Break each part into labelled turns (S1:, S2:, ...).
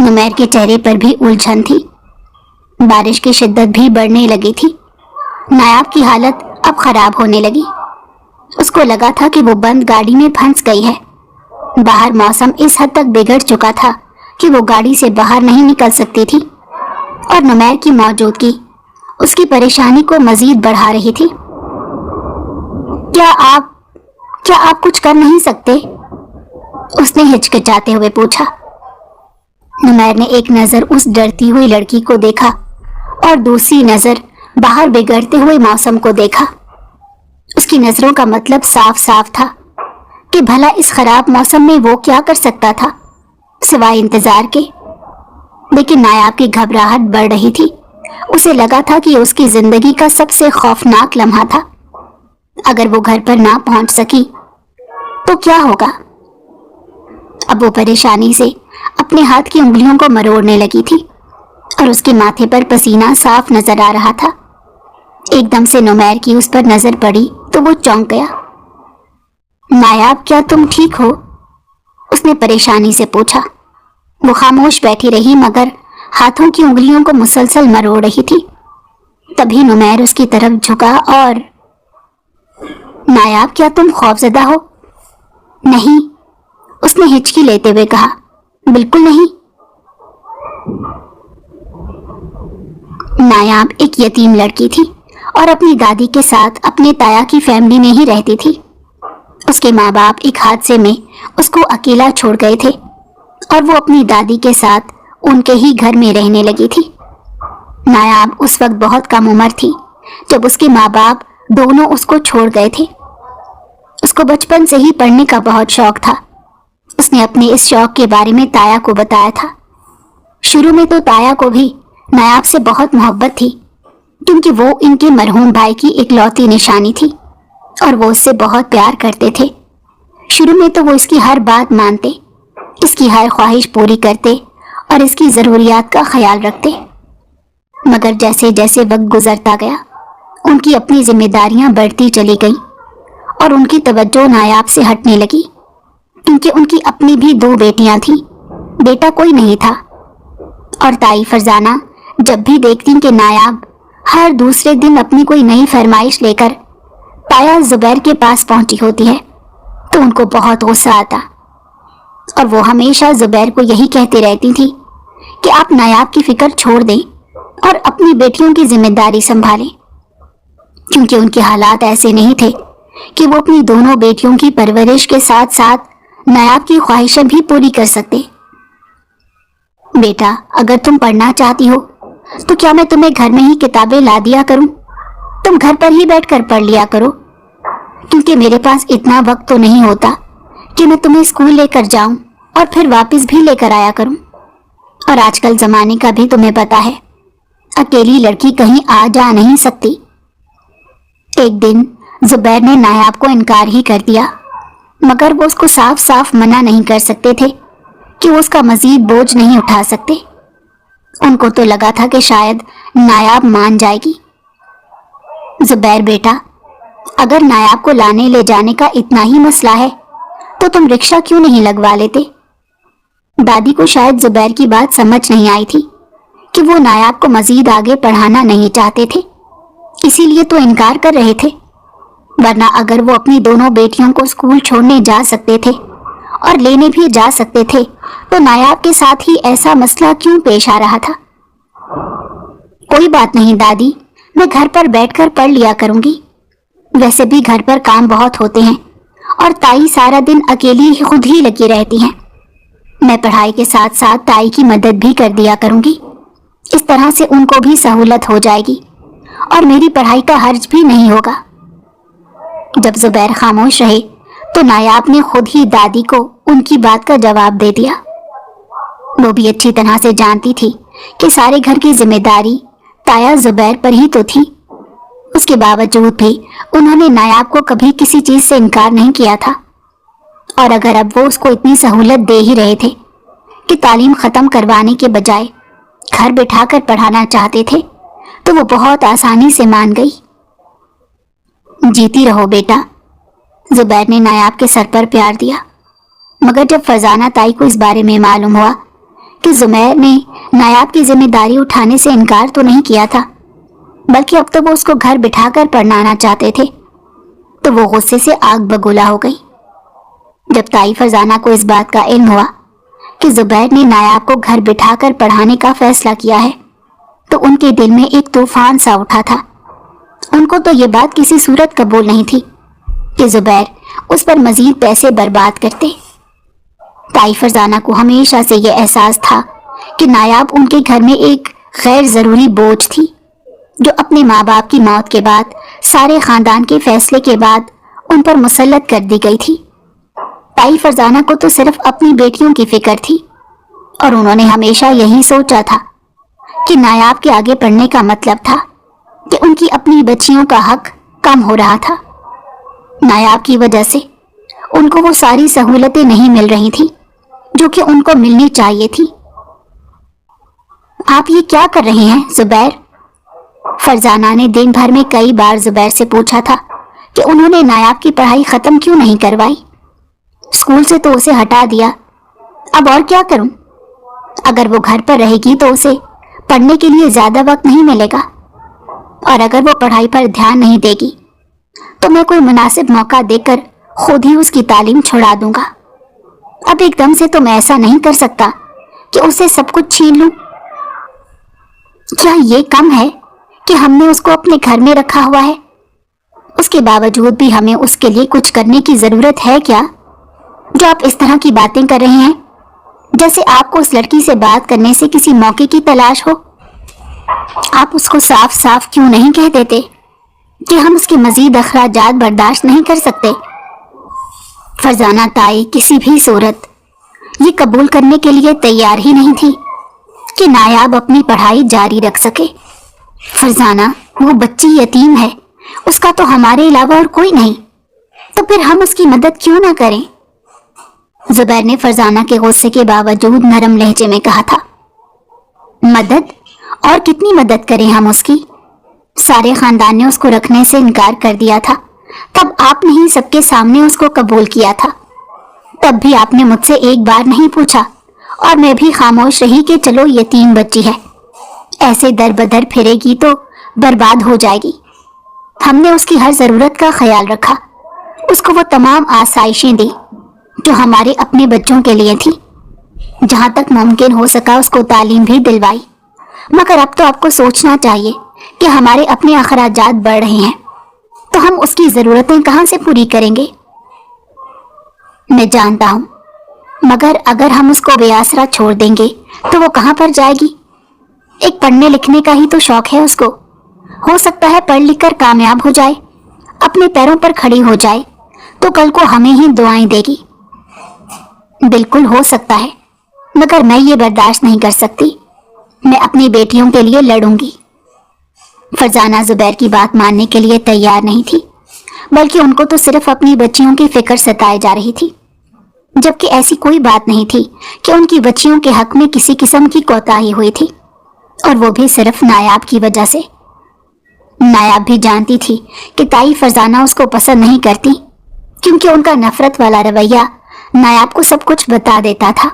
S1: نمیر کے چہرے پر بھی الجھن تھی۔ بارش کی شدت بھی بڑھنے لگی تھی۔ نایاب کی حالت اب خراب ہونے لگی۔ اس کو لگا تھا کہ وہ بند گاڑی میں پھنس گئی ہے۔ باہر موسم اس حد تک بگڑ چکا تھا کہ وہ گاڑی سے باہر نہیں نکل سکتی تھی، اور نمیر کی موجودگی اس کی پریشانی کو مزید بڑھا رہی تھی۔ کیا آپ کچھ کر نہیں سکتے؟ اس نے ہچکچاتے ہوئے پوچھا۔ نمیر نے ایک نظر اس ڈرتی ہوئی لڑکی کو دیکھا اور دوسری نظر باہر بگڑتے ہوئے موسم کو دیکھا۔ اس کی نظروں کا مطلب صاف صاف تھا کہ بھلا اس خراب موسم میں وہ کیا کر سکتا تھا سوائے انتظار کے۔ لیکن نایاب کی گھبراہٹ بڑھ رہی تھی۔ اسے لگا تھا کہ اس کی زندگی کا سب سے خوفناک لمحہ تھا۔ اگر وہ گھر پر نہ پہنچ سکی تو کیا ہوگا؟ اب وہ پریشانی سے اپنے ہاتھ کی انگلیوں کو مروڑنے لگی تھی اور اس کے ماتھے پر پسینہ صاف نظر آ رہا تھا۔ ایک دم سے نمیر کی اس پر نظر پڑی تو وہ چونک گیا۔ نایاب، کیا تم ٹھیک ہو؟ اس نے پریشانی سے پوچھا۔ وہ خاموش بیٹھی رہی مگر ہاتھوں کی انگلیوں کو مسلسل مروڑ رہی تھی۔ تبھی نمیر اس کی طرف جھکا اور نایاب، کیا تم خوفزدہ ہو؟ نہیں، اس نے ہچکی لیتے ہوئے کہا۔ بالکل نہیں۔ نایاب ایک یتیم لڑکی تھی اور اپنی دادی کے ساتھ اپنے تایا کی فیملی میں ہی رہتی تھی۔ اس کے ماں باپ ایک حادثے میں اس کو اکیلا چھوڑ گئے تھے اور وہ اپنی دادی کے ساتھ ان کے ہی گھر میں رہنے لگی تھی۔ نایاب اس وقت بہت کم عمر تھی جب اس کے ماں باپ دونوں اس کو چھوڑ گئے تھے۔ اس کو بچپن سے ہی پڑھنے کا بہت شوق تھا۔ اس نے اپنے اس شوق کے بارے میں تایا کو بتایا تھا۔ شروع میں تو تایا کو بھی نایاب سے بہت محبت تھی، کیونکہ وہ ان کے مرحوم بھائی کی اکلوتی نشانی تھی اور وہ اس سے بہت پیار کرتے تھے۔ شروع میں تو وہ اس کی ہر بات مانتے، اس کی ہر خواہش پوری کرتے اور اس کی ضروریات کا خیال رکھتے۔ مگر جیسے جیسے وقت گزرتا گیا ان کی اپنی ذمہ داریاں بڑھتی چلی گئیں اور ان کی توجہ نایاب سے ہٹنے لگی، کیونکہ ان کی اپنی بھی 2 بیٹیاں تھیں، بیٹا کوئی نہیں تھا۔ اور تائی فرزانہ جب بھی دیکھتی کہ نایاب ہر دوسرے دن اپنی کوئی نئی فرمائش لے کر تایا زبیر کے پاس پہنچی ہوتی ہے تو ان کو بہت غصہ آتا، اور وہ ہمیشہ زبیر کو یہی کہتی رہتی تھی کہ آپ نایاب کی فکر چھوڑ دیں اور اپنی بیٹیوں کی ذمہ داری سنبھالیں، کیونکہ ان کے حالات ایسے نہیں تھے کہ وہ اپنی دونوں بیٹیوں کی پرورش کے ساتھ ساتھ نایاب کی خواہشیں بھی پوری کر سکتے۔ بیٹا، اگر تم پڑھنا چاہتی ہو تو کیا میں تمہیں گھر میں ہی کتابیں لا دیا کروں؟ تم گھر پر ہی بیٹھ کر پڑھ لیا کرو، کیونکہ میرے پاس اتنا وقت تو نہیں ہوتا کہ میں تمہیں اسکول لے کر جاؤں اور پھر واپس بھی لے کر آیا کروں۔ اور آج کل زمانے کا بھی تمہیں پتا ہے، اکیلی لڑکی کہیں آ جا نہیں سکتی۔ ایک دن زبیر نے نایاب کو انکار ہی کر دیا، مگر وہ اس کو صاف صاف منع نہیں کر سکتے تھے کہ وہ اس کا مزید بوجھ نہیں اٹھا سکتے۔ ان کو تو لگا تھا کہ شاید نایاب مان جائے گی۔ زبیر بیٹا، اگر نایاب کو لانے لے جانے کا اتنا ہی مسئلہ ہے تو تم رکشہ کیوں نہیں لگوا لیتے؟ دادی کو شاید زبیر کی بات سمجھ نہیں آئی تھی کہ وہ نایاب کو مزید آگے پڑھانا نہیں چاہتے تھے، اسی لیے تو انکار کر رہے تھے، ورنہ اگر وہ اپنی دونوں بیٹیوں کو اسکول چھوڑنے جا سکتے تھے اور لینے بھی جا سکتے تھے تو نایاب کے ساتھ ہی ایسا مسئلہ کیوں پیش آ رہا تھا؟ کوئی بات نہیں دادی، میں گھر پر بیٹھ کر پڑھ لیا کروں گی، ویسے بھی گھر پر کام بہت ہوتے ہیں اور تائی سارا دن اکیلی خود ہی لگی رہتی ہیں۔ میں پڑھائی کے ساتھ ساتھ تائی کی مدد بھی کر دیا کروں گی، اس طرح سے ان کو بھی سہولت ہو جائے گی اور میری پڑھائی کا حرج بھی نہیں ہوگا۔ جب زبیر خاموش رہے تو نایاب نے خود ہی دادی کو ان کی بات کا جواب دے دیا۔ وہ بھی اچھی طرح سے جانتی تھی کہ سارے گھر کی ذمہ داری تایا زبیر پر ہی تو تھی، اس کے باوجود بھی انہوں نے نایاب کو کبھی کسی چیز سے انکار نہیں کیا تھا، اور اگر اب وہ اس کو اتنی سہولت دے ہی رہے تھے کہ تعلیم ختم کروانے کے بجائے گھر بٹھا کر پڑھانا چاہتے تھے تو وہ بہت آسانی سے مان گئی۔ جیتی رہو بیٹا، زبیر نے نایاب کے سر پر پیار دیا، مگر جب فرزانہ تائی کو اس بارے میں معلوم ہوا کہ زمیر نے نایاب کی ذمہ داری اٹھانے سے انکار تو نہیں کیا تھا، بلکہ اب تو وہ اس کو گھر بٹھا کر پڑھانا چاہتے تھے، تو وہ غصے سے آگ بگولا ہو گئی۔ جب تائی فرزانہ کو اس بات کا علم ہوا کہ زبیر نے نایاب کو گھر بٹھا کر پڑھانے کا فیصلہ کیا ہے، تو ان کے دل میں ایک طوفان سا اٹھا تھا۔ ان کو تو یہ بات کسی صورت قبول نہیں تھی کہ زبیر اس پر مزید پیسے برباد کرتے۔ تائی فرزانہ کو ہمیشہ سے یہ احساس تھا کہ نایاب ان کے گھر میں ایک غیر ضروری بوجھ تھی، جو اپنے ماں باپ کی موت کے بعد سارے خاندان کے فیصلے کے بعد ان پر مسلط کر دی گئی تھی۔ تائی فرزانہ کو تو صرف اپنی بیٹیوں کی فکر تھی، اور انہوں نے ہمیشہ یہی سوچا تھا کہ نایاب کے آگے پڑھنے کا مطلب تھا کہ ان کی اپنی بچیوں کا حق کم ہو رہا تھا۔ نایاب کی وجہ سے ان کو وہ ساری سہولتیں نہیں مل رہی تھیں جو کہ ان کو ملنی چاہیے تھی۔ آپ یہ کیا کر رہے ہیں زبیر؟ فرزانہ نے دن بھر میں کئی بار زبیر سے پوچھا تھا کہ انہوں نے نایاب کی پڑھائی ختم کیوں نہیں کروائی۔ اسکول سے تو اسے ہٹا دیا، اب اور کیا کروں؟ اگر وہ گھر پر رہے گی تو اسے پڑھنے کے لیے زیادہ وقت نہیں ملے گا، اور اگر وہ پڑھائی پر دھیان نہیں دے گی تو میں کوئی مناسب موقع دے کر خود ہی اس کی تعلیم چھڑا دوں گا۔ اب ایک دم سے تو میں ایسا نہیں کر سکتا کہ اسے سب کچھ چھین لوں۔ کیا یہ کم ہے کہ ہم نے اس کو اپنے گھر میں رکھا ہوا ہے؟ اس کے باوجود بھی ہمیں اس کے لیے کچھ کرنے کی ضرورت ہے کیا، جو آپ اس طرح کی باتیں کر رہے ہیں جیسے آپ کو اس لڑکی سے بات کرنے سے کسی موقع کی تلاش ہو؟ آپ اس کو صاف صاف کیوں نہیں کہہ دیتے کہ ہم اس کے مزید اخراجات برداشت نہیں کر سکتے؟ فرزانہ تائی کسی بھی صورت یہ قبول کرنے کے لیے تیار ہی نہیں تھی کہ نایاب اپنی پڑھائی جاری رکھ سکے۔ فرزانہ وہ بچی یتیم ہے، اس کا تو ہمارے علاوہ اور کوئی نہیں، تو پھر ہم اس کی مدد کیوں نہ کریں؟ زبیر نے فرزانہ کے غصے کے باوجود نرم لہجے میں کہا تھا۔ مدد؟ اور کتنی مدد کریں ہم اس کی؟ سارے خاندان نے اس کو رکھنے سے انکار کر دیا تھا، تب آپ نے ہی سب کے سامنے اس کو قبول کیا تھا۔ تب بھی آپ نے مجھ سے ایک بار نہیں پوچھا، اور میں بھی خاموش رہی کہ چلو یتیم بچی ہے، ایسے در بدر پھرے گی تو برباد ہو جائے گی۔ ہم نے اس کی ہر ضرورت کا خیال رکھا، اس کو وہ تمام آسائشیں دی جو ہمارے اپنے بچوں کے لیے تھی، جہاں تک ممکن ہو سکا اس کو تعلیم بھی دلوائی۔ مگر اب تو آپ کو سوچنا چاہیے کہ ہمارے اپنے اخراجات بڑھ رہے ہیں، تو ہم اس کی ضرورتیں کہاں سے پوری کریں گے؟ میں جانتا ہوں، مگر اگر ہم اس کو بے آسرا چھوڑ دیں گے تو وہ کہاں پر جائے گی؟ ایک پڑھنے لکھنے کا ہی تو شوق ہے اس کو، ہو سکتا ہے پڑھ لکھ کر کامیاب ہو جائے، اپنے پیروں پر کھڑی ہو جائے، تو کل کو ہمیں ہی دعائیں دے گی۔ بالکل ہو سکتا ہے، مگر میں یہ برداشت نہیں کر سکتی، میں اپنی بیٹیوں کے لیے لڑوں گی۔ فرزانہ زبیر کی بات ماننے کے لیے تیار نہیں تھی، بلکہ ان کو تو صرف اپنی بچیوں کی فکر ستائے جا رہی تھی، جبکہ ایسی کوئی بات نہیں تھی کہ ان کی بچیوں کے حق میں کسی قسم کی کوتاہی ہوئی تھی، اور وہ بھی صرف نایاب کی وجہ سے۔ نایاب بھی جانتی تھی کہ تائی فرزانہ اس کو پسند نہیں کرتی، کیونکہ ان کا نفرت والا رویہ نایاب کو سب کچھ بتا دیتا تھا،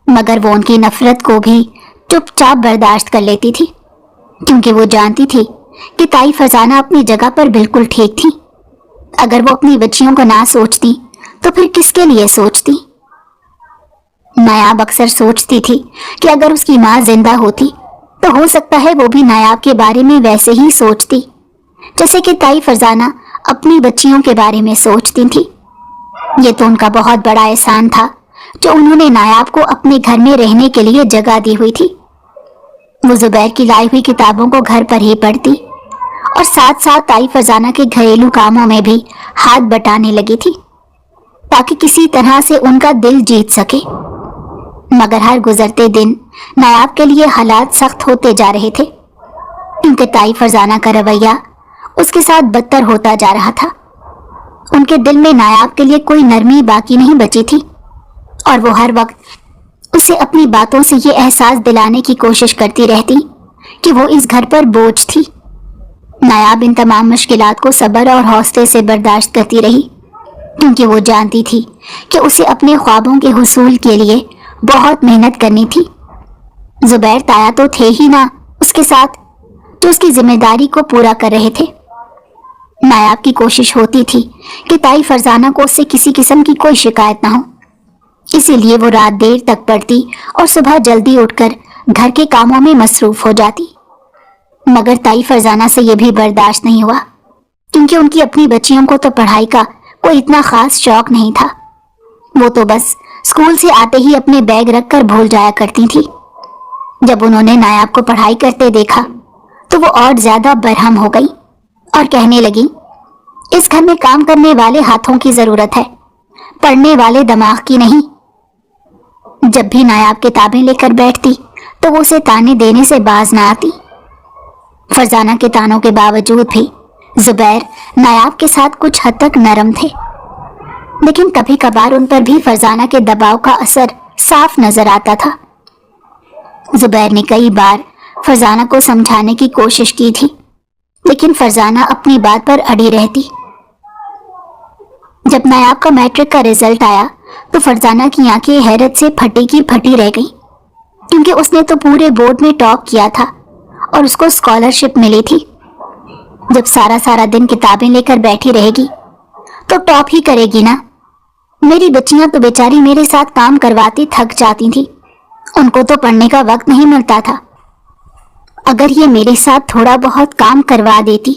S1: مگر وہ ان کی نفرت کو بھی چپ چاپ برداشت کر لیتی تھی، کیونکہ وہ جانتی تھی کہ تائی فرزانہ اپنی جگہ پر بالکل ٹھیک تھی۔ اگر وہ اپنی بچیوں کو نہ سوچتی تو پھر کس کے لیے سوچتی؟ نایاب اکثر سوچتی تھی کہ اگر اس کی ماں زندہ ہوتی تو ہو سکتا ہے وہ بھی نایاب کے بارے میں ویسے ہی سوچتی جیسے کہ تائی فرزانہ اپنی بچیوں کے بارے میں سوچتی تھی۔ یہ تو ان کا بہت بڑا احسان تھا جو انہوں نے نایاب کو اپنے گھر میں رہنے کے لیے جگہ دی ہوئی تھی۔ وہ زبیر کی لائی ہوئی کتابوں کو گھر پر ہی پڑھتی، اور ساتھ ساتھ تائی فرزانہ کے گھریلو کاموں میں بھی ہاتھ بٹانے لگی تھی، تاکہ کسی طرح سے ان کا دل جیت سکے۔ مگر ہر گزرتے دن نایاب کے لیے حالات سخت ہوتے جا رہے تھے، کیونکہ تائی فرزانہ کا رویہ اس کے ساتھ بدتر ہوتا جا رہا تھا۔ ان کے دل میں نایاب کے لیے کوئی نرمی باقی نہیں بچی تھی، اور وہ ہر وقت اسے اپنی باتوں سے یہ احساس دلانے کی کوشش کرتی رہتی کہ وہ اس گھر پر بوجھ تھی۔ نایاب ان تمام مشکلات کو صبر اور حوصلے سے برداشت کرتی رہی، کیونکہ وہ جانتی تھی کہ اسے اپنے خوابوں کے حصول کے لیے بہت محنت کرنی تھی زبیر تایا تو تھے ہی نہ اس کے ساتھ، جو اس کی ذمہ داری کو پورا کر رہے تھے۔ نایاب کی کوشش ہوتی تھی کہ تائی فرزانہ کو اس سے کسی قسم کی کوئی شکایت نہ ہو، اسی لیے وہ رات دیر تک پڑھتی اور صبح جلدی اٹھ کر گھر کے کاموں میں مصروف ہو جاتی۔ مگر تائی فرزانہ سے یہ بھی برداشت نہیں ہوا، کیونکہ ان کی اپنی بچیوں کو تو پڑھائی کا کوئی اتنا خاص شوق نہیں تھا۔ وہ تو بس اسکول سے آتے ہی اپنے بیگ رکھ کر بھول جایا کرتی تھی۔ جب انہوں نے نایاب کو پڑھائی کرتے دیکھا تو وہ اور زیادہ برہم ہو گئی اور کہنے لگی، اس گھر میں کام کرنے والے ہاتھوں کی ضرورت ہے، پڑھنے والے دماغ کی نہیں۔ جب بھی نایاب کتابیں لے کر بیٹھتی تو وہ اسے تانے دینے سے باز نہ آتی۔ فرزانہ کے تانوں کے باوجود بھی زبیر نایاب کے ساتھ کچھ حد تک نرم تھے، لیکن کبھی کبھار ان پر بھی فرزانہ کے دباؤ کا اثر صاف نظر آتا تھا۔ زبیر نے کئی بار فرزانہ کو سمجھانے کی کوشش کی تھی، لیکن فرزانہ اپنی بات پر اڑی رہتی۔ جب نایاب کا میٹرک کا رزلٹ آیا تو فرزانہ کی آنکھیں حیرت سے پھٹی کی پھٹی رہ گئیں، کیونکہ اس نے تو پورے بورڈ میں ٹاپ کیا تھا اور اس کو اسکالرشپ ملی تھی۔ جب سارا دن کتابیں لے کر بیٹھی رہے گی تو ٹاپ ہی کرے گی نا۔ میری بچیاں تو بیچاری میرے ساتھ کام کرواتی تھک جاتی تھی، ان کو تو پڑھنے کا وقت نہیں ملتا تھا۔ اگر یہ میرے ساتھ تھوڑا بہت کام کروا دیتی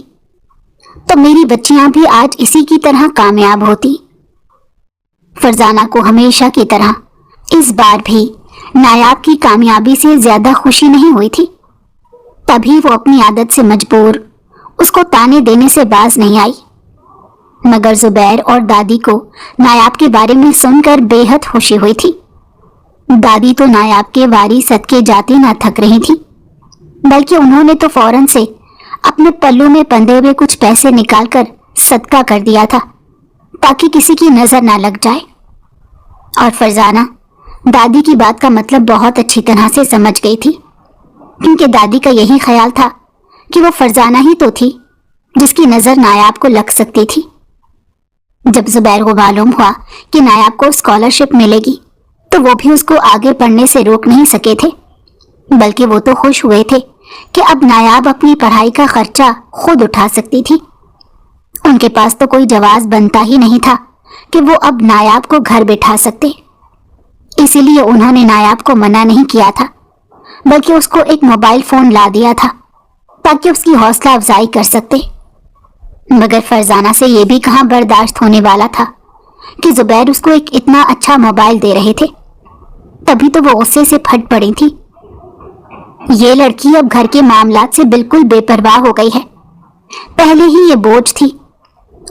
S1: تو میری بچیاں بھی آج اسی کی طرح کامیاب ہوتی۔ فرزانہ کو ہمیشہ کی طرح اس بار بھی نایاب کی کامیابی سے زیادہ خوشی نہیں ہوئی تھی، تبھی وہ اپنی عادت سے مجبور اس کو تانے دینے سے باز نہیں آئی۔ مگر زبیر اور دادی کو نایاب کے بارے میں سن کر بے حد خوشی ہوئی تھی۔ دادی تو نایاب کے واری صدقے جاتے نہ تھک رہی تھی، بلکہ انہوں نے تو فوراً سے اپنے پلو میں بندھے ہوئے کچھ پیسے نکال کر صدقہ کر دیا تھا، تاکہ کسی کی نظر نہ لگ جائے۔ اور فرزانہ دادی کی بات کا مطلب بہت اچھی طرح سے سمجھ گئی تھی، کیونکہ دادی کا یہی خیال تھا کہ وہ فرزانہ ہی تو تھی جس کی نظر نایاب کو لگ سکتی تھی۔ جب زبیر کو معلوم ہوا کہ نایاب کو اسکالرشپ ملے گی تو وہ بھی اس کو آگے پڑھنے سے روک نہیں سکے تھے، بلکہ وہ تو خوش ہوئے تھے کہ اب نایاب اپنی پڑھائی کا خرچہ خود اٹھا سکتی تھی۔ ان کے پاس تو کوئی جواز بنتا ہی نہیں تھا کہ وہ اب نایاب کو گھر بٹھا سکتے، اسی لیے انہوں نے نایاب کو منع نہیں کیا تھا، بلکہ اس کو ایک موبائل فون لا دیا تھا تاکہ اس کی حوصلہ افزائی کر سکتے۔ مگر فرزانہ سے یہ بھی کہاں برداشت ہونے والا تھا کہ زبیر اس کو ایک اتنا اچھا موبائل دے رہے تھے، تبھی تو وہ غصے سے پھٹ پڑی تھی۔ یہ لڑکی اب گھر کے معاملات سے بالکل بے پرواہ ہو گئی ہے، پہلے ہی یہ بوجھ تھی،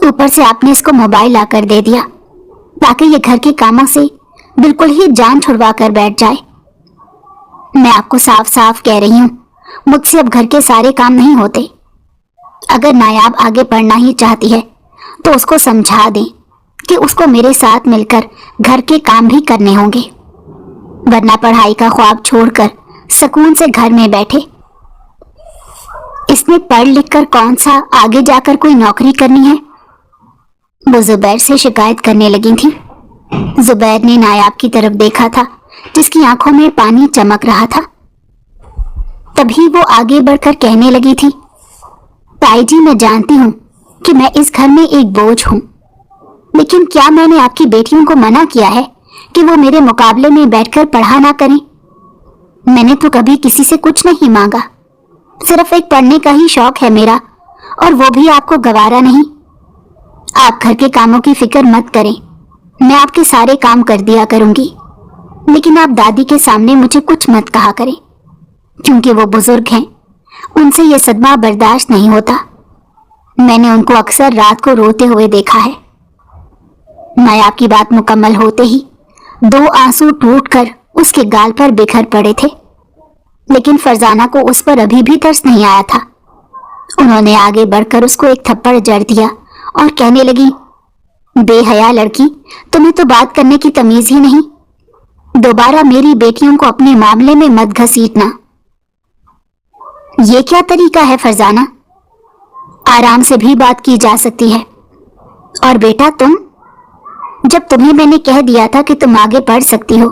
S1: اوپر سے آپ نے اس کو موبائل لا کر دے دیا تاکہ یہ گھر کے کاموں سے بالکل ہی جان چھڑوا کر بیٹھ جائے۔ میں آپ کو صاف صاف کہہ رہی ہوں، مجھ سے اب گھر کے سارے کام نہیں ہوتے۔ اگر نایاب آگے پڑھنا ہی چاہتی ہے تو اس کو سمجھا دیں کہ اس کو میرے ساتھ مل کر گھر کے کام بھی کرنے ہوں گے، ورنہ پڑھائی کا خواب چھوڑ کر سکون سے گھر میں بیٹھے۔ اس نے پڑھ لکھ کر کون سا آگے جا کر کوئی نوکری کرنی ہے؟ وہ زبیر سے شکایت کرنے لگی تھی۔ زبیر نے نایاب کی طرف دیکھا تھا جس کی آنکھوں میں پانی چمک رہا تھا۔ تبھی وہ آگے بڑھ کر کہنے لگی تھی، تائی جی میں جانتی ہوں کہ میں اس گھر میں ایک بوجھ ہوں، لیکن کیا میں نے آپ کی بیٹیوں کو منع کیا ہے کہ وہ میرے مقابلے میں بیٹھ کر پڑھا نہ کریں؟ میں نے تو کبھی کسی سے کچھ نہیں مانگا، صرف ایک پڑھنے کا ہی شوق ہے میرا، اور وہ بھی آپ کو گوارا نہیں۔ آپ گھر کے کاموں کی فکر مت کریں، میں آپ کے سارے کام کر دیا کروں گی، لیکن آپ دادی کے سامنے مجھے کچھ مت کہا کریں، کیونکہ وہ بزرگ ہیں، ان سے یہ صدمہ برداشت نہیں ہوتا۔ میں نے ان کو اکثر رات کو روتے ہوئے دیکھا ہے۔ نایاب کی بات مکمل ہوتے ہی 2 آنسو ٹوٹ کر اس کے گال پر بکھر پڑے تھے، لیکن فرزانہ کو اس پر ابھی بھی ترس نہیں آیا تھا۔ انہوں نے آگے بڑھ کر اس کو ایک تھپڑ جڑ دیا اور کہنے لگی، بے حیا لڑکی، تمہیں تو بات کرنے کی تمیز ہی نہیں، دوبارہ میری بیٹیوں کو اپنے معاملے میں مت گھسیٹنا۔ یہ کیا طریقہ ہے فرزانہ؟ آرام سے بھی بات کی جا سکتی ہے۔ اور بیٹا تم، جب تمہیں میں نے کہہ دیا تھا کہ تم آگے پڑھ سکتی ہو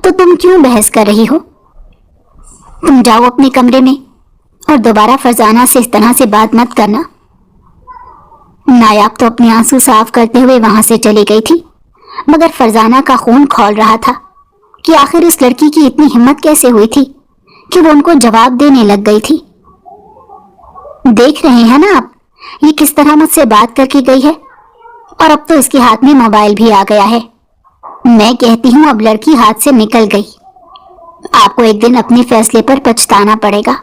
S1: تو تم کیوں بحث کر رہی ہو؟ تم جاؤ اپنے کمرے میں اور دوبارہ فرزانہ سے اس طرح سے بات مت کرنا۔ نایاب تو اپنے آنسو صاف کرتے ہوئے وہاں سے چلی گئی تھی، مگر فرزانہ کا خون کھول رہا تھا کہ آخر اس لڑکی کی اتنی ہمت کیسے ہوئی تھی کہ وہ ان کو جواب دینے لگ گئی تھی۔ دیکھ رہے ہیں نا آپ یہ کس طرح مجھ سے بات کر کے گئی ہے، اور اب تو اس کے ہاتھ میں موبائل بھی آ گیا ہے۔ میں کہتی ہوں اب لڑکی ہاتھ سے نکل گئی، آپ کو ایک دن اپنے فیصلے پر پچھتانا پڑے گا،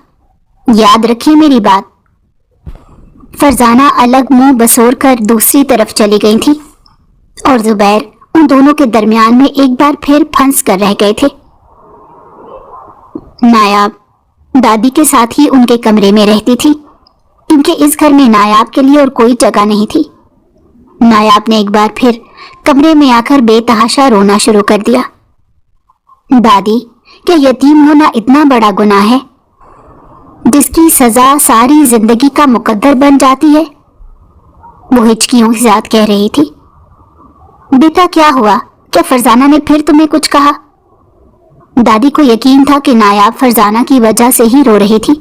S1: یاد رکھیے میری بات۔ فرزانہ الگ منہ بسور کر دوسری طرف چلی گئی تھی اور زبیر ان دونوں کے درمیان میں ایک بار پھر پھنس کر رہ گئے تھے۔ نایاب دادی کے ساتھ ہی ان کے کمرے میں رہتی تھی، کیونکہ اس گھر میں نایاب کے لیے اور کوئی جگہ نہیں تھی۔ نایاب نے ایک بار پھر کمرے میں آ کر بے تحاشا رونا شروع کر دیا۔ دادی، کیا یتیم ہونا اتنا بڑا گناہ ہے جس کی سزا ساری زندگی کا مقدر بن جاتی ہے؟ وہ ہچکیوں کے ساتھ کہہ رہی تھی۔ بیٹا کیا ہوا؟ کیا فرزانہ نے پھر تمہیں کچھ کہا؟ دادی کو یقین تھا کہ نایاب فرزانہ کی وجہ سے ہی رو رہی تھی۔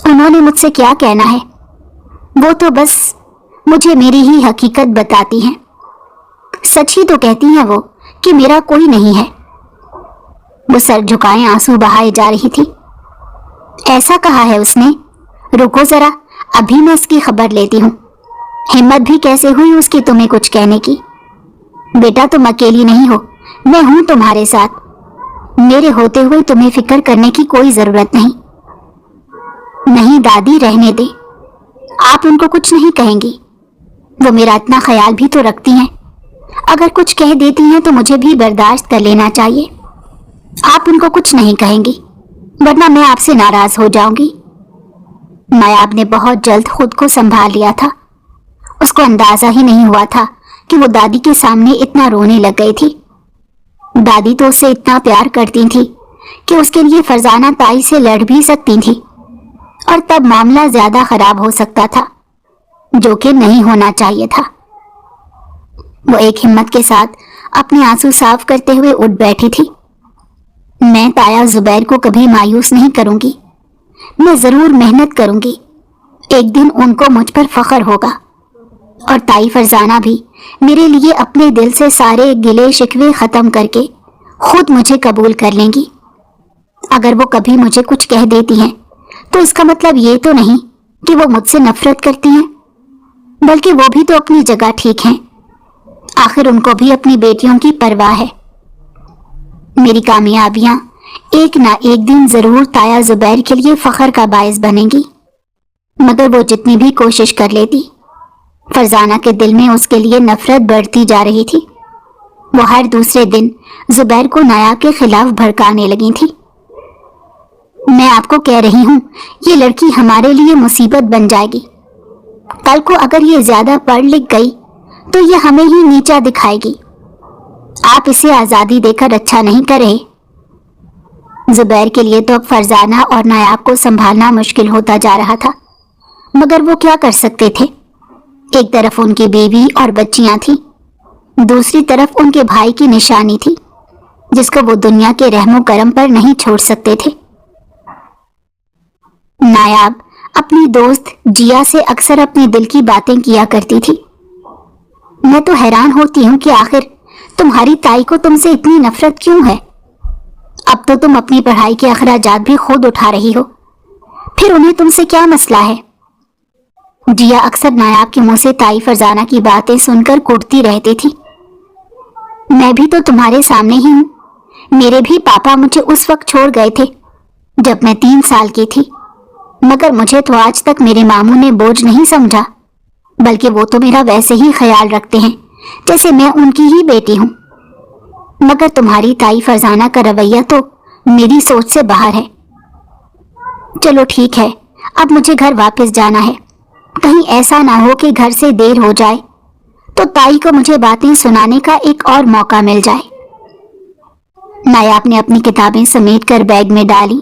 S1: انہوں نے مجھ سے کیا کہنا ہے، وہ تو بس مجھے میری ہی حقیقت بتاتی ہیں۔ سچ ہی تو کہتی ہیں وہ کہ میرا کوئی نہیں ہے۔ وہ سر جھکائے آنسو بہائے جا رہی تھی۔ ایسا کہا ہے اس نے؟ رکو ذرا، ابھی میں اس کی خبر لیتی ہوں۔ ہمت بھی کیسے ہوئی اس کی تمہیں کچھ کہنے کی؟ بیٹا تم اکیلی نہیں ہو، میں ہوں تمہارے ساتھ۔ میرے ہوتے ہوئے تمہیں فکر کرنے کی کوئی ضرورت نہیں۔ نہیں دادی، رہنے دیں، آپ ان کو کچھ نہیں کہیں گی، وہ میرا اتنا خیال بھی تو رکھتی ہیں۔ اگر کچھ کہہ دیتی ہیں تو مجھے بھی برداشت کر لینا چاہیے۔ آپ ان کو کچھ نہیں کہیں گی، ورنہ میں آپ سے ناراض ہو جاؤں گی۔ نایاب نے بہت جلد خود کو سنبھال لیا تھا۔ اس کو اندازہ ہی نہیں ہوا تھا کہ وہ دادی کے سامنے اتنا رونے لگ گئی تھی۔ دادی تو اسے اتنا پیار کرتی تھی کہ اس کے لیے فرزانہ تائی سے لڑ بھی سکتی تھی، اور تب معاملہ زیادہ خراب ہو سکتا تھا، جو کہ نہیں ہونا چاہیے تھا۔ وہ ایک ہمت کے ساتھ اپنے آنسو صاف کرتے ہوئے اٹھ بیٹھی تھی۔ میں تایا زبیر کو کبھی مایوس نہیں کروں گی، میں ضرور محنت کروں گی، ایک دن ان کو مجھ پر فخر ہوگا، اور تائی فرزانہ بھی میرے لیے اپنے دل سے سارے گلے شکوے ختم کر کے خود مجھے قبول کر لیں گی۔ اگر وہ کبھی مجھے کچھ کہہ دیتی ہیں تو اس کا مطلب یہ تو نہیں کہ وہ مجھ سے نفرت کرتی ہیں، بلکہ وہ بھی تو اپنی جگہ ٹھیک ہیں۔ آخر ان کو بھی اپنی بیٹیوں کی پرواہ ہے۔ میری کامیابیاں ایک نہ ایک دن ضرور تایا زبیر کے لیے فخر کا باعث بنے گی، مگر وہ جتنی بھی کوشش کر لیتی، فرزانہ کے دل میں اس کے لیے نفرت بڑھتی جا رہی تھی۔ وہ ہر دوسرے دن زبیر کو نایاب کے خلاف بھڑکانے لگی تھی۔ میں آپ کو کہہ رہی ہوں یہ لڑکی ہمارے لیے مصیبت بن جائے گی۔ کل کو اگر یہ زیادہ پڑھ لکھ گئی تو یہ ہمیں ہی نیچا دکھائے گی۔ آپ اسے آزادی دے کر اچھا نہیں کرے۔ زبیر کے لیے تو اب فرزانہ اور نایاب کو سنبھالنا مشکل ہوتا جا رہا تھا، مگر وہ کیا کر سکتے تھے؟ ایک طرف ان کی بیوی اور بچیاں تھیں، دوسری طرف ان کے بھائی کی نشانی تھی جس کو وہ دنیا کے رحم و کرم پر نہیں چھوڑ سکتے تھے۔ نایاب اپنی دوست جیا سے اکثر اپنے دل کی باتیں کیا کرتی تھی۔ میں تو حیران ہوتی ہوں کہ آخر تمہاری تائی کو تم سے اتنی نفرت کیوں ہے؟ اب تو تم اپنی پڑھائی کے اخراجات بھی خود اٹھا رہی ہو، پھر انہیں تم سے کیا مسئلہ ہے؟ جیا اکثر نایاب کے منہ سے تائی فرزانہ کی باتیں سن کر کوڑتی رہتی تھی۔ میں بھی تو تمہارے سامنے ہی ہوں، میرے بھی پاپا مجھے اس وقت چھوڑ گئے تھے جب میں 3 سال کی تھی، مگر مجھے تو آج تک میرے ماموں نے بوجھ نہیں سمجھا، بلکہ وہ تو میرا ویسے ہی خیال رکھتے ہیں جیسے میں ان کی ہی بیٹی ہوں۔ مگر تمہاری تائی فرزانہ کا رویہ تو میری سوچ سے باہر ہے۔ چلو ٹھیک ہے، اب مجھے گھر واپس جانا ہے، کہیں ایسا نہ ہو کہ گھر سے دیر ہو جائے تو تائی کو مجھے باتیں سنانے کا ایک اور موقع مل جائے۔ نایاب نے اپنی کتابیں سمیٹ کر بیگ میں ڈالی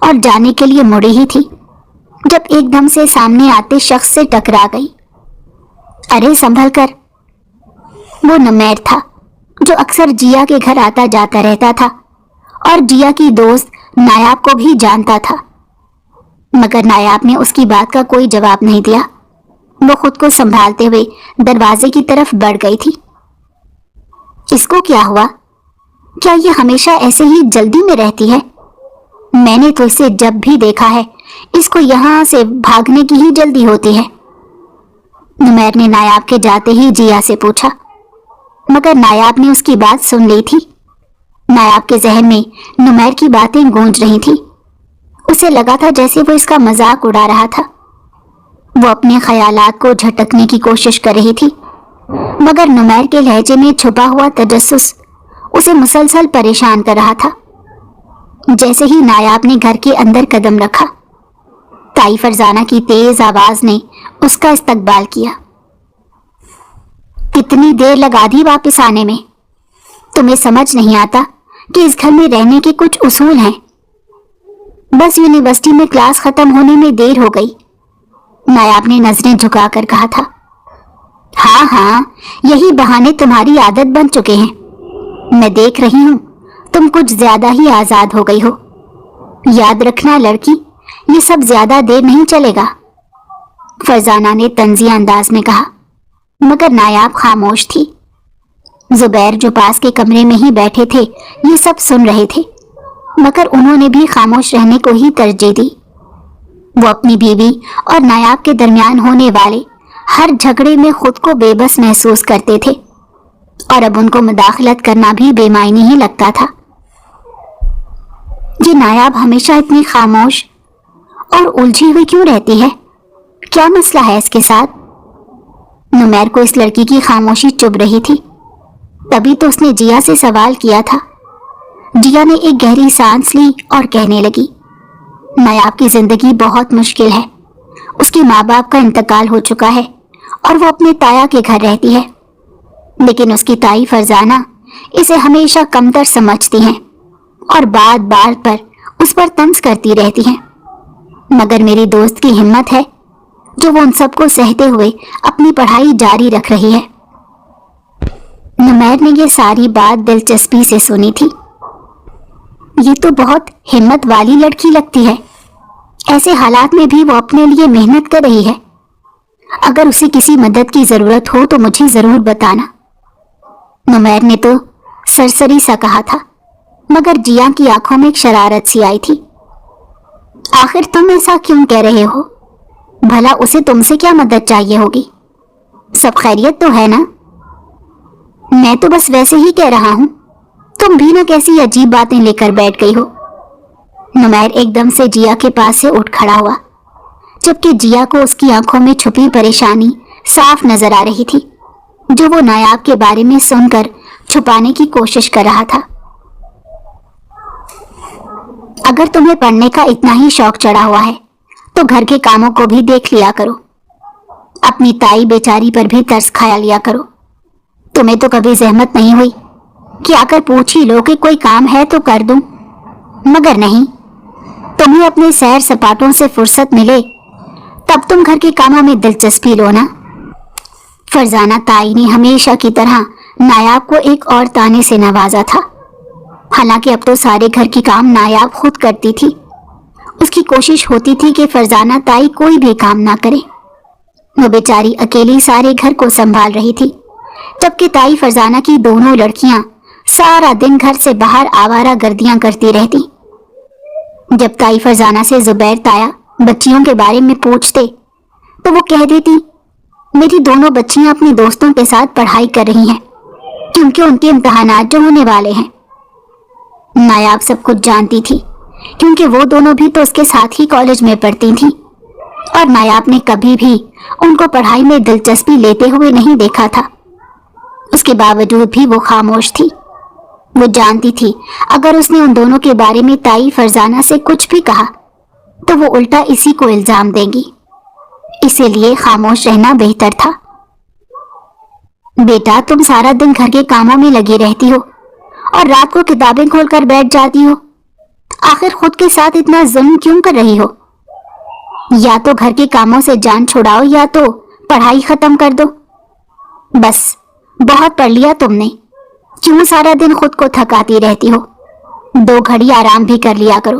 S1: اور جانے کے لیے مڑی ہی تھی جب ایک دم سے سامنے آتے شخص سے ٹکرا گئی۔ ارے سنبھل کر! وہ نمیر تھا جو اکثر جیا کے گھر آتا جاتا رہتا تھا اور جیا کی دوست نایاب کو بھی جانتا تھا، مگر نایاب نے اس کی بات کا کوئی جواب نہیں دیا۔ وہ خود کو سنبھالتے ہوئے دروازے کی طرف بڑھ گئی تھی۔ اس کو کیا ہوا؟ کیا یہ ہمیشہ ایسے ہی جلدی میں رہتی ہے؟ میں نے تو اسے جب بھی دیکھا ہے اس کو یہاں سے بھاگنے کی ہی جلدی ہوتی ہے۔ نمیر نے نایاب کے جاتے ہی جیا سے پوچھا، مگر نایاب نے اس کی بات سن لی تھی۔ نایاب کے ذہن میں نمیر کی باتیں گونج رہی تھی۔ اسے لگا تھا جیسے وہ اس کا مذاق اڑا رہا تھا۔ وہ اپنے خیالات کو جھٹکنے کی کوشش کر رہی تھی، مگر نمیر کے لہجے میں چھپا ہوا تجسس اسے مسلسل پریشان کر رہا تھا۔ جیسے ہی نایاب نے گھر کے اندر قدم رکھا، تائی فرزانہ کی تیز آواز نے اس کا استقبال کیا۔ کتنی دیر لگا دی واپس آنے میں؟ تمہیں سمجھ نہیں آتا کہ اس گھر میں رہنے کے کچھ اصول ہیں؟ بس یونیورسٹی میں کلاس ختم ہونے میں دیر ہو گئی، نایاب نے نظریں جھکا کر کہا تھا۔ ہاں ہاں، یہی بہانے تمہاری عادت بن چکے ہیں۔ میں دیکھ رہی ہوں تم کچھ زیادہ ہی آزاد ہو گئی ہو۔ یاد رکھنا لڑکی، یہ سب زیادہ دیر نہیں چلے گا، فرزانہ نے طنزیہ انداز میں کہا، مگر نایاب خاموش تھی۔ زبیر جو پاس کے کمرے میں ہی بیٹھے تھے یہ سب سن رہے تھے، مگر انہوں نے بھی خاموش رہنے کو ہی ترجیح دی۔ وہ اپنی بیوی اور نایاب کے درمیان ہونے والے ہر جھگڑے میں خود کو بے بس محسوس کرتے تھے، اور اب ان کو مداخلت کرنا بھی بے معنی ہی لگتا تھا۔ یہ نایاب ہمیشہ اتنی خاموش اور الجھی ہوئی کیوں رہتی ہے؟ کیا مسئلہ ہے اس کے ساتھ؟ نمیر کو اس لڑکی کی خاموشی چبھ رہی تھی۔ تبھی تو اس نے جیا سے سوال کیا تھا۔ جیا نے ایک گہری سانس لی اور کہنے لگی، نایاب کی زندگی بہت مشکل ہے۔ اس کے ماں باپ کا انتقال ہو چکا ہے اور وہ اپنے تایا کے گھر رہتی ہے، لیکن اس کی تائی فرزانہ اسے ہمیشہ کمتر سمجھتی ہیں اور بات بات پر اس پر طنز کرتی رہتی ہیں۔ مگر میری دوست کی ہمت ہے جو وہ ان سب کو سہتے ہوئے اپنی پڑھائی جاری رکھ رہی ہے۔ نمیر نے یہ ساری بات دلچسپی سے سنی تھی۔ یہ تو بہت ہمت والی لڑکی لگتی ہے، ایسے حالات میں بھی وہ اپنے لیے محنت کر رہی ہے۔ اگر اسے کسی مدد کی ضرورت ہو تو مجھے ضرور بتانا، نمیر نے تو سرسری سا کہا تھا، مگر جیا کی آنکھوں میں ایک شرارت سی آئی تھی۔ آخر تم ایسا کیوں کہہ رہے ہو؟ بھلا اسے تم سے کیا مدد چاہیے ہوگی؟ سب خیریت تو ہے نا؟ میں تو بس ویسے ہی کہہ رہا ہوں، تم بھی نہ کیسی عجیب باتیں لے کر بیٹھ گئی ہو۔ نمیر ایک دم سے جیا کے پاس سے اٹھ کھڑا ہوا، جبکہ جیا کو اس کی آنکھوں میں چھپی پریشانی صاف نظر آ رہی تھی، جو وہ نایاب کے بارے میں سن کر چھپانے کی کوشش کر رہا تھا۔ اگر تمہیں پڑھنے کا اتنا ہی شوق چڑھا ہوا ہے تو گھر کے کاموں کو بھی دیکھ لیا کرو، اپنی تائی بیچاری پر بھی ترس کھایا لیا کرو۔ تمہیں تو کبھی زحمت نہیں ہوئی کہ آ کر پوچھ ہی لو کہ کوئی کام ہے تو کر دوں، مگر نہیں، تمہیں اپنے سیر سپاٹوں سے فرصت ملے تب تم گھر کے کاموں میں دلچسپی لو نا۔ فرزانہ تائی نے ہمیشہ کی طرح نایاب کو ایک اور تانے سے نوازا تھا، حالانکہ اب تو سارے گھر کی کام نایاب خود کرتی تھی۔ اس کی کوشش ہوتی تھی کہ فرزانہ تائی کوئی بھی کام نہ کرے، وہ بیچاری اکیلی سارے گھر کو سنبھال رہی تھی، جبکہ تائی فرزانہ کی دونوں لڑکیاں سارا دن گھر سے باہر آوارہ گردیاں کرتی رہتی۔ جب تائی فرزانہ سے زبیر تایا بچیوں کے بارے میں پوچھتے تو وہ کہہ دیتی، میری دونوں بچیاں اپنی دوستوں کے ساتھ پڑھائی کر رہی ہیں کیونکہ ان کے امتحانات جو ہونے والے ہیں۔ نایاب سب کچھ جانتی تھی کیونکہ وہ دونوں بھی تو اس کے ساتھ ہی کالج میں پڑھتی تھیں، اور نایاب نے کبھی بھی ان کو پڑھائی میں دلچسپی لیتے ہوئے نہیں دیکھا تھا۔ اس کے باوجود بھی وہ خاموش تھی۔ وہ جانتی تھی اگر اس نے ان دونوں کے بارے میں تائی فرزانہ سے کچھ بھی کہا تو وہ الٹا اسی کو الزام دیں گی، اسی لیے خاموش رہنا بہتر تھا۔ بیٹا، تم سارا دن گھر کے کاموں میں لگی رہتی ہو اور رات کو کتابیں کھول کر بیٹھ جاتی ہو، آخر خود کے ساتھ اتنا ظلم کیوں کر رہی ہو؟ یا تو گھر کے کاموں سے جان چھڑاؤ یا تو پڑھائی ختم کر دو۔ بس بہت پڑھ لیا تم نے، کیوں سارا دن خود کو تھکاتی رہتی ہو؟ 2 گھڑی آرام بھی کر لیا کرو۔